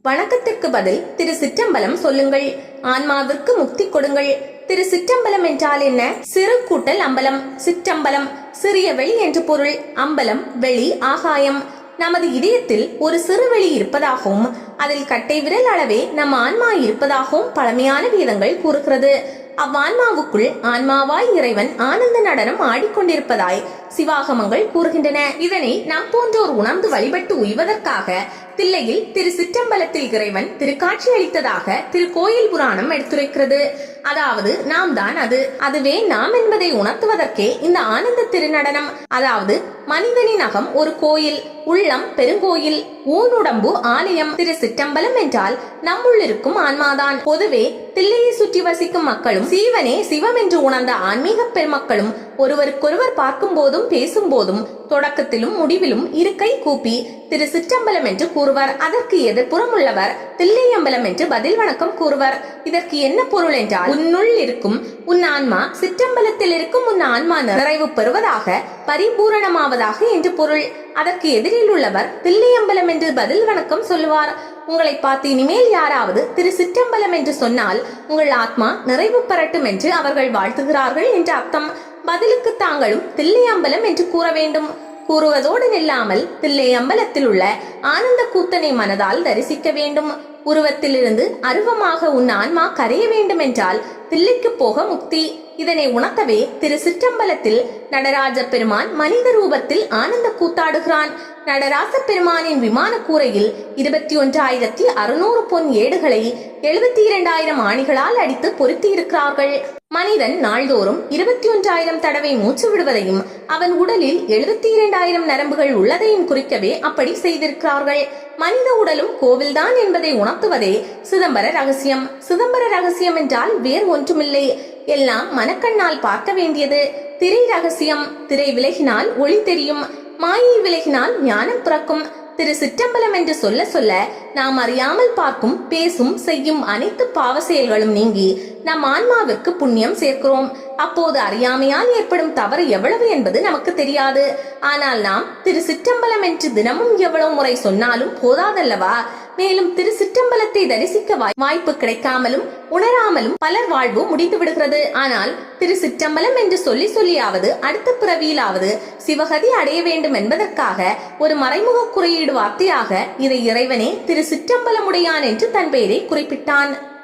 வணக்கத்திற்கு பதில் திரு சிற்றம்பலம் சொல்லுங்கள். ஆன்மாவிற்கு முக்தி கொடுங்கள். திரு சிற்றம்பலம் என்றால் என்ன? சிறு கூட்டல் அம்பலம். சிற்றம்பலம் சிறிய வெளி என்று பொருள். அம்பலம் வெளி, ஆகாயம். நமது இதயத்தில் ஒரு சிறு வெளி இருப்பதாகவும் அதில் கட்டை விரல் அளவே நம் ஆன்மா இருப்பதாகவும் பழமையான வேதங்கள் கூறுகிறது. அவ்வான்மாவுக்குள் ஆன்மாவாய் இறைவன் ஆனந்த நடனம் ஆடிக்கொண்டிருப்பதாய் சிவாகமங்கள் கூறுகின்றன. இதனை நாம் போன்றோர் உணர்ந்து வழிபட்டு உய்வதற்காக தில்லையில் திரு சிற்றம்பலத்தில் இறைவன் திருக்காட்சி அளித்ததாக திருக்கோயில் புராணம் எடுத்துரைக்கிறது. அதாவது நாம் தான் அதுவே நாம் என்பதை உணர்த்துவதற்கே இந்த ஆனந்த திருநடனம். அதாவது மனிதனின் அகம் ஒரு கோயில், உள்ளம் பெருங்கோயில், ஊனுடம்பு ஆலயம். திரு சிற்றம்பலம் என்றால் நம்முள் இருக்கும் ஆன்மாதான். பொதுவே தில்லையை சுற்றி வசிக்கும் மக்களும் சீவனே சிவம் என்று உணர்ந்த ஆன்மீக பெருமக்களும் ஒருவருக்கொருவர் பார்க்கும் போதும் பேசும் போதும் தொடக்கத்திலும் முடிவிலும் இரு கை கூப்பி திரு சிற்றம்பலம் என்று கூறுவர். அதற்கு எதிர்ப்புறம் உள்ளவர் தில்லையம்பலம் என்று பதில் வணக்கம் கூறுவர். இதற்கு என்ன பொருள் என்றால், உன்னுள் இருக்கும் உன் ஆன்மா சிற்றம்பலத்தில் இருக்கும் உன் ஆன்மா நிறைவு பெறுவதாக, பரிபூரணமாவதாக என்று பொருள். அதற்கு எதிரில் உள்ளவர் தில்லையம்பலம் என்று பதில் வணக்கம் சொல்லுவார். உங்களை பார்த்து இனிமேல் யாராவது திரு சிற்றம்பலம் என்று சொன்னால் உங்கள் ஆத்மா நிறைவு பெறட்டும் என்று அவர்கள் வாழ்த்துகிறார்கள் என்று அர்த்தம். பதிலுக்கு தாங்களும் தில்லையம்பலம் என்று கூற வேண்டும். கூறுவதோடு நில்லாமல் தில்லை அம்பலத்தில் உள்ள ஆனந்த கூத்தனை மனதால் தரிசிக்க வேண்டும். உருவத்திலிருந்து அருவமாக உன் ஆன்மா கரைய வேண்டும் என்றால் தில்லைக்கு போக முக்தி. இதனை உணர்த்தவே திரு சிற்றம்பலத்தில் நடராஜ பெருமான் மனித ரூபத்தில் ஆனந்த கூத்தாடுகிறான். நடராச பெருமானின் விமான கூரையில் 21,600 பொன் ஏடுகளை 72,000 ஆணிகளால் அடித்து பொருத்தி இருக்கிறார்கள். மனிதன் நாள்தோறும் 21,000 தடவை மூச்சு விடுவதையும் அவன் உடலில் 72,000 நரம்புகள் உள்ளதையும் குறிக்கவே அப்படி செய்திருக்கிறார்கள். மனித உடலும் கோவில்தான் என்பதை உணர்த்துவதே சிதம்பர ரகசியம். சிதம்பர ரகசியம் என்றால் வேறு ஒன்றுமில்லை, எல்லாம் மனக்கண்ணால் பார்க்க வேண்டியது. திரை ரகசியம். திரை விலகினால் ஒளி தெரியும், மாயை விலகினால் ஞானம் பிறக்கும். திரு சிற்றம்பலம் என்று சொல்ல சொல்ல நாம் அறியாமல் பார்க்கும், பேசும், செய்யும் அனைத்து பாவ செயல்களும் நீங்கி நம் ஆன்மாவிற்கு புண்ணியம் சேர்க்கிறோம். அப்போது அறியாமையால் ஏற்படும் தவறு எவ்வளவு என்பது நமக்கு தெரியாது. ஆனால் நாம் திரு சிற்றம்பலம் என்று தினமும் எவ்வளவு முறை சொன்னாலும் போதாதல்லவா? மேலும் திரு சிற்றம்பலத்தை தரிசிக்க வாய்ப்பு கிடைக்காமலும் உணராமலும் பலர் வாழ்வு முடிந்து விடுகிறது. ஆனால் திரு சிற்றம்பலம் என்று சொல்லி சொல்லியாவது அடுத்த பிறவியிலாவது சிவகதி அடைய வேண்டும் என்பதற்காக ஒரு மறைமுக குறியீடு வார்த்தையாக இதை இறைவனே திரு சிற்றம்பலமுடையான் என்று தன் பெயரை குறிப்பிட்டான்.